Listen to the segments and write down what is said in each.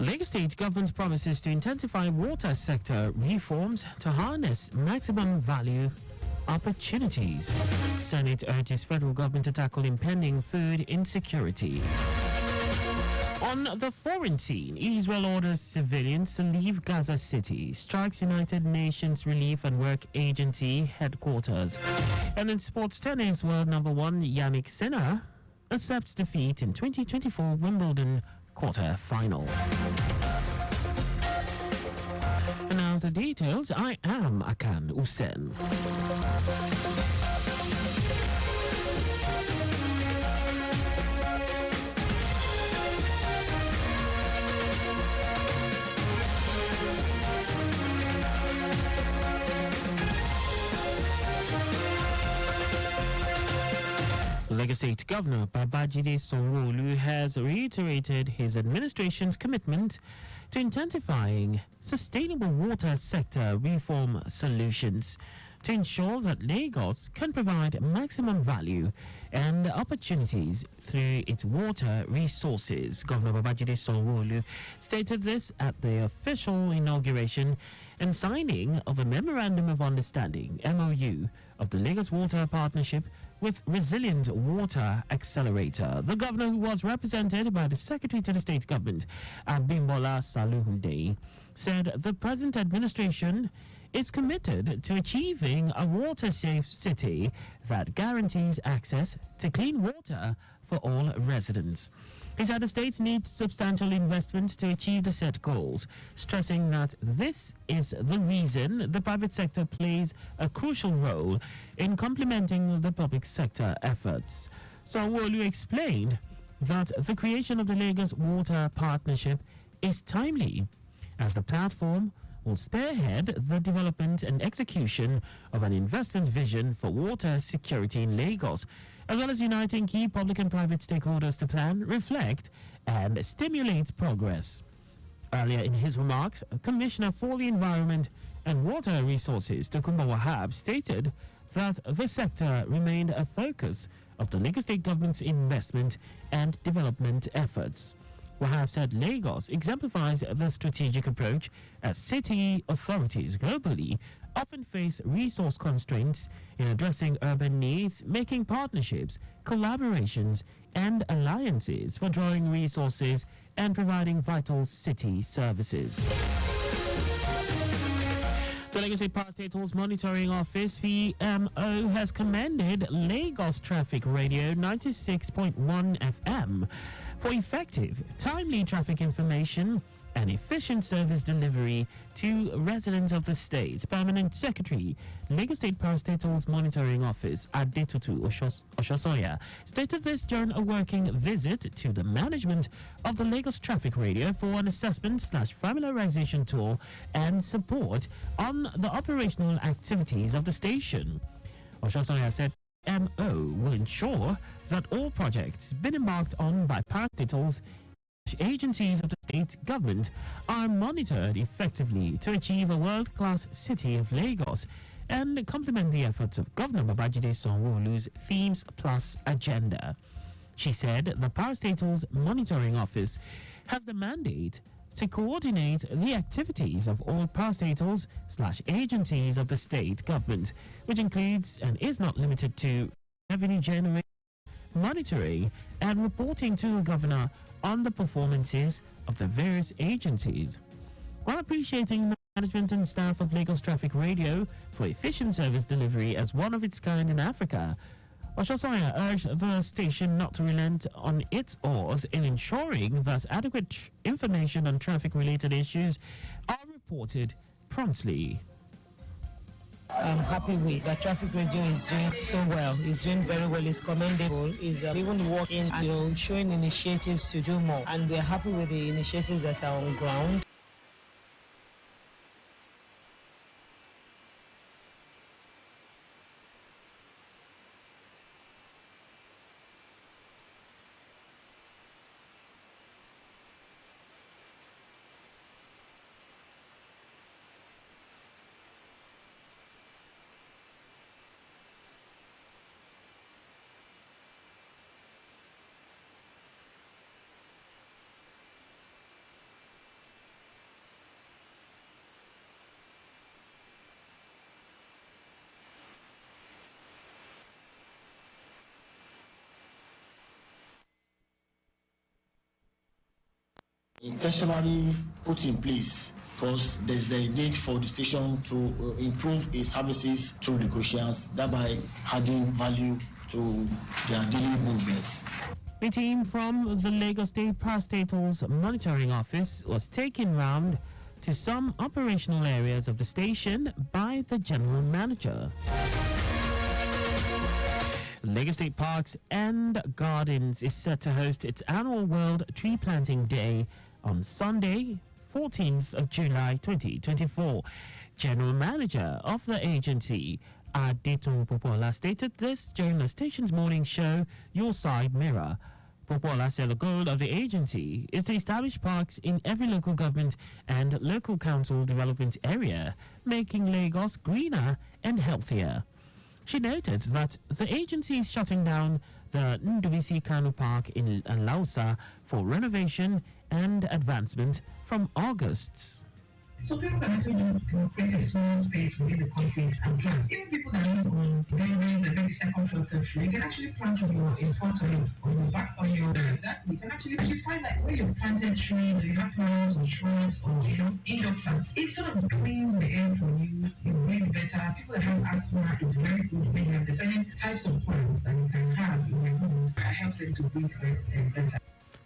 Lagos State government promises to intensify water sector reforms to harness maximum value opportunities. Senate urges federal government to tackle impending food insecurity. On the foreign scene, Israel orders civilians to leave Gaza City, strikes United Nations Relief and Work Agency headquarters. And in sports tennis, world number one Yannick Sinner accepts defeat in 2024 Wimbledon quarter-final. And now the details. I am Akan Usen. Lagos State Governor Babajide Sanwo-Olu has reiterated his administration's commitment to intensifying sustainable water sector reform solutions to ensure that Lagos can provide maximum value and opportunities through its water resources. Governor Babajide Sanwo-Olu stated this at the official inauguration and signing of a Memorandum of Understanding, MOU, of the Lagos Water Partnership with Resilient Water Accelerator. The governor, who was represented by the Secretary to the State Government, Abimbola Saluhunde, said the present administration is committed to achieving a water-safe city that guarantees access to clean water for all residents. He said the state needs substantial investment to achieve the set goals, stressing that this is the reason the private sector plays a crucial role in complementing the public sector efforts. Sanwo-Olu explained that the creation of the Lagos Water Partnership is timely, as the platform will spearhead the development and execution of an investment vision for water security in Lagos, as well as uniting key public and private stakeholders to plan, reflect, and stimulate progress. Earlier in his remarks, Commissioner for the Environment and Water Resources, Tokunbo Wahab, stated that the sector remained a focus of the Lagos State government's investment and development efforts. Wahab said Lagos exemplifies the strategic approach, as city authorities globally often face resource constraints in addressing urban needs, making partnerships, collaborations, and alliances for drawing resources and providing vital city services. The Lagos State Parastatals Monitoring Office, PMO, has commended Lagos Traffic Radio 96.1 FM for effective, timely traffic information and efficient service delivery to residents of the state. Permanent Secretary, Lagos State Parastatals Monitoring Office, Adetutu Oshosoya, stated this during a working visit to the management of the Lagos Traffic Radio for an assessment/familiarization tour and support on the operational activities of the station. Oshosoya said MO will ensure that all projects been embarked on by parastatals agencies of the state government are monitored effectively to achieve a world-class city of Lagos and complement the efforts of Governor Babajide Sanwo-Olu's Themes Plus agenda. She said the Parastatals Monitoring Office has the mandate to coordinate the activities of all parastatals/agencies of the state government, which includes and is not limited to revenue generation, monitoring, and reporting to the governor on the performances of the various agencies. While appreciating the management and staff of Lagos Traffic Radio for efficient service delivery as one of its kind in Africa, Oshosoya urged the station not to relent on its oars in ensuring that adequate information on traffic-related issues are reported promptly. I'm happy with that Traffic Radio is doing so well. It's doing very well. It's commendable. It's even working and showing initiatives to do more. And we're happy with the initiatives that are on ground. Intentionally put in place because there's the need for the station to improve its services to negotiants, thereby adding value to their daily movements. A team from the Lagos State Parastatals Monitoring Office was taken round to some operational areas of the station by the general manager. Lagos State Parks and Gardens is set to host its annual World Tree Planting Day on Sunday, 14th of July 2024. General Manager of the agency, Adetun Popola, stated this during the station's morning show, Your Side Mirror. Popola said the goal of the agency is to establish parks in every local government and local council development area, making Lagos greener and healthier. She noted that the agency is shutting down the Ndubisi Kanu Park in Lausa for renovation and advancement from August. So people can actually just create a small space within the concrete and plant. Even people that live on buildings and maybe second floor, third floor, you can actually plant in front of you, on your back on your exactly. You can actually find like where you've planted trees, or you have plants or shrubs or indoor plants. It sort of cleans the air for you. You breathe better. People that have asthma, it's very good when you have the certain types of plants that you can have in your homes that helps them to breathe better.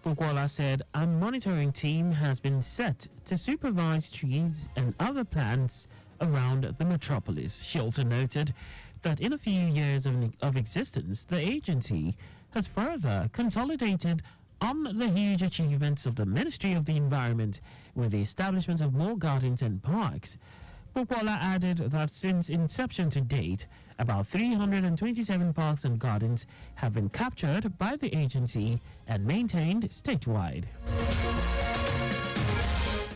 Popola said a monitoring team has been set to supervise trees and other plants around the metropolis. She also noted that in a few years of existence, the agency has further consolidated on the huge achievements of the Ministry of the Environment with the establishment of more gardens and parks. Popola added that since inception to date, about 327 parks and gardens have been captured by the agency and maintained statewide.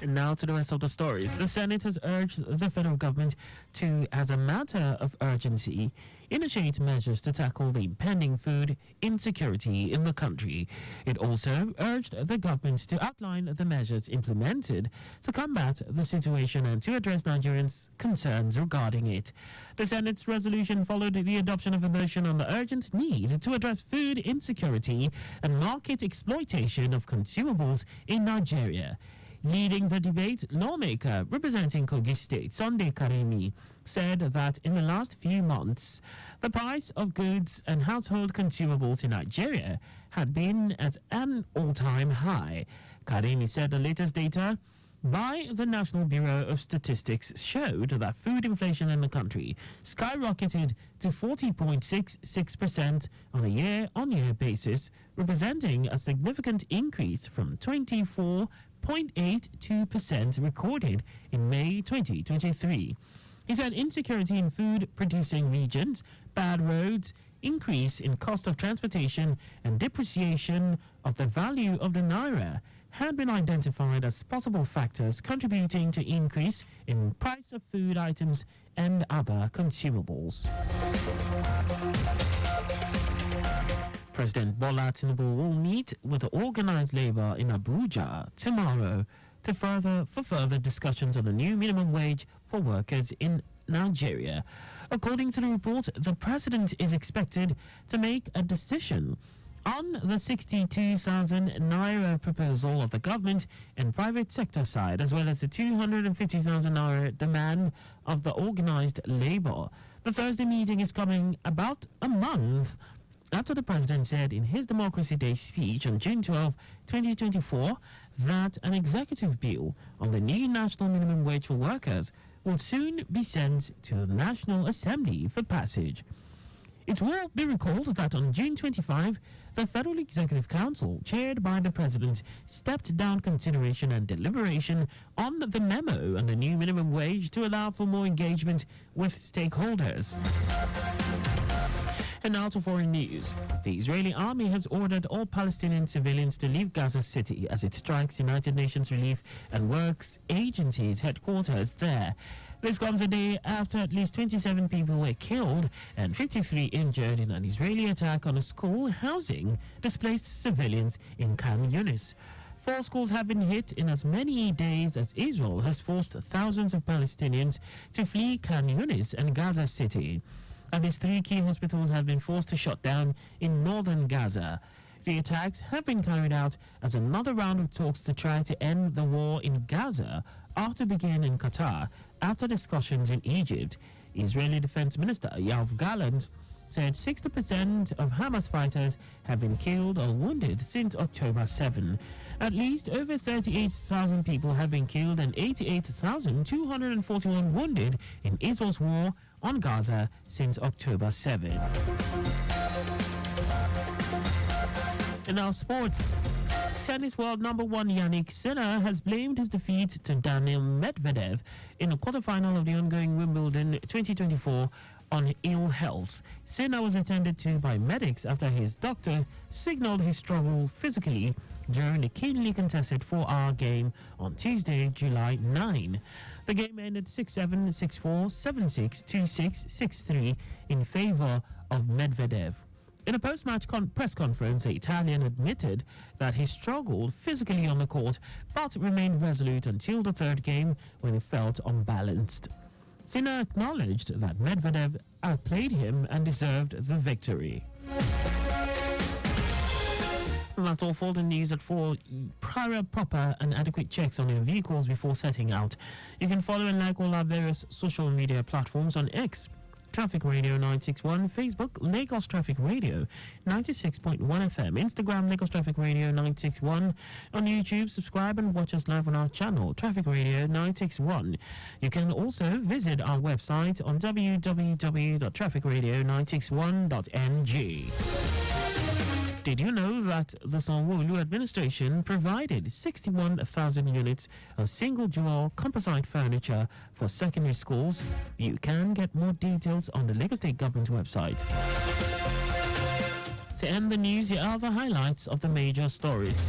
And now to the rest of the stories. The Senate has urged the federal government to, as a matter of urgency, initiate measures to tackle the impending food insecurity in the country. It also urged the government to outline the measures implemented to combat the situation and to address Nigerians' concerns regarding it. The Senate's resolution followed the adoption of a motion on the urgent need to address food insecurity and market exploitation of consumables in Nigeria. Leading the debate, lawmaker representing Kogi State, Sunday Karimi, said that in the last few months, the price of goods and household consumables in Nigeria had been at an all-time high. Karimi said the latest data by the National Bureau of Statistics showed that food inflation in the country skyrocketed to 40.66% on a year-on-year basis, representing a significant increase from 24.82% recorded in May 2023. He said insecurity in food-producing regions, bad roads, increase in cost of transportation, and depreciation of the value of the naira had been identified as possible factors contributing to increase in price of food items and other consumables. President Bola Tinubu will meet with organized labor in Abuja tomorrow for further discussions on the new minimum wage for workers in Nigeria. According to the report, the president is expected to make a decision on the 62,000 naira proposal of the government and private sector side, as well as the 250,000 naira demand of the organized labor. The Thursday meeting is coming about a month after the president said in his Democracy Day speech on June 12, 2024, that an executive bill on the new national minimum wage for workers will soon be sent to the National Assembly for passage. It will be recalled that on June 25, the Federal Executive Council, chaired by the President, stepped down consideration and deliberation on the memo on the new minimum wage to allow for more engagement with stakeholders. And now to foreign news. The Israeli army has ordered all Palestinian civilians to leave Gaza City as it strikes United Nations Relief and Works Agency's headquarters there. This comes a day after at least 27 people were killed and 53 injured in an Israeli attack on a school housing displaced civilians in Khan Yunis. 4 schools have been hit in as many days as Israel has forced thousands of Palestinians to flee Khan Yunis and Gaza City. At least 3 key hospitals have been forced to shut down in northern Gaza. The attacks have been carried out as another round of talks to try to end the war in Gaza are to begin in Qatar after discussions in Egypt. Israeli Defense Minister Yoav Gallant said 60% of Hamas fighters have been killed or wounded since October 7. At least over 38,000 people have been killed and 88,241 wounded in Israel's war on Gaza since October 7. In our sports, tennis world number one Yannick Sinner has blamed his defeat to Daniil Medvedev in the quarterfinal of the ongoing Wimbledon 2024 on ill health. Sinner was attended to by medics after his doctor signaled he struggled physically during the keenly contested 4-hour game on Tuesday, July 9. The game ended 6-7, 6-4, 7-6, 2-6, 6-3 in favor of Medvedev. In a post-match press conference, the Italian admitted that he struggled physically on the court but remained resolute until the third game when he felt unbalanced. Sinner acknowledged that Medvedev outplayed him and deserved the victory. And that's all for the news. At 4, prior, proper and adequate checks on your vehicles before setting out. You can follow and like all our various social media platforms on X, Traffic Radio 961, Facebook, Lagos Traffic Radio 96.1 FM, Instagram, Lagos Traffic Radio 961. On YouTube, subscribe and watch us live on our channel, Traffic Radio 961. You can also visit our website on www.trafficradio961.ng. Did you know that the Sanwo-Olu administration provided 61,000 units of single-dual composite furniture for secondary schools? You can get more details on the Lagos State Government website. To end the news, here are the highlights of the major stories.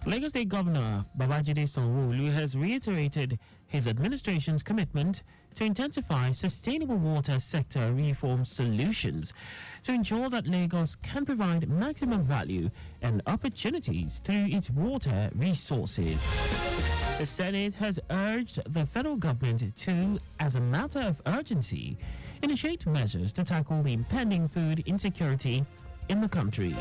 Lagos State Governor Babajide Sanwo-Olu has reiterated his administration's commitment to intensify sustainable water sector reform solutions to ensure that Lagos can provide maximum value and opportunities through its water resources. The Senate has urged the federal government to, as a matter of urgency, initiate measures to tackle the impending food insecurity in the country.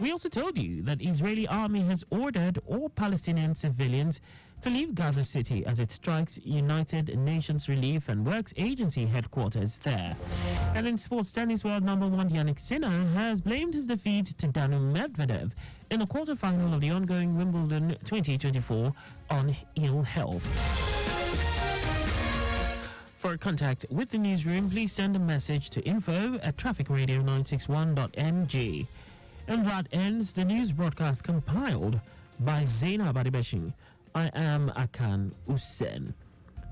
We also told you that Israeli army has ordered all Palestinian civilians to leave Gaza City as it strikes United Nations Relief and Works Agency headquarters there. And in sports, tennis world number one Yannick Sinner has blamed his defeat to Daniil Medvedev in the quarterfinal of the ongoing Wimbledon 2024 on ill health. For contact with the newsroom, please send a message to info@trafficradio961.ng. And that ends the news broadcast compiled by Zainab Adibeshing. I am Akan Usen.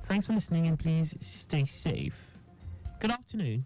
Thanks for listening and please stay safe. Good afternoon.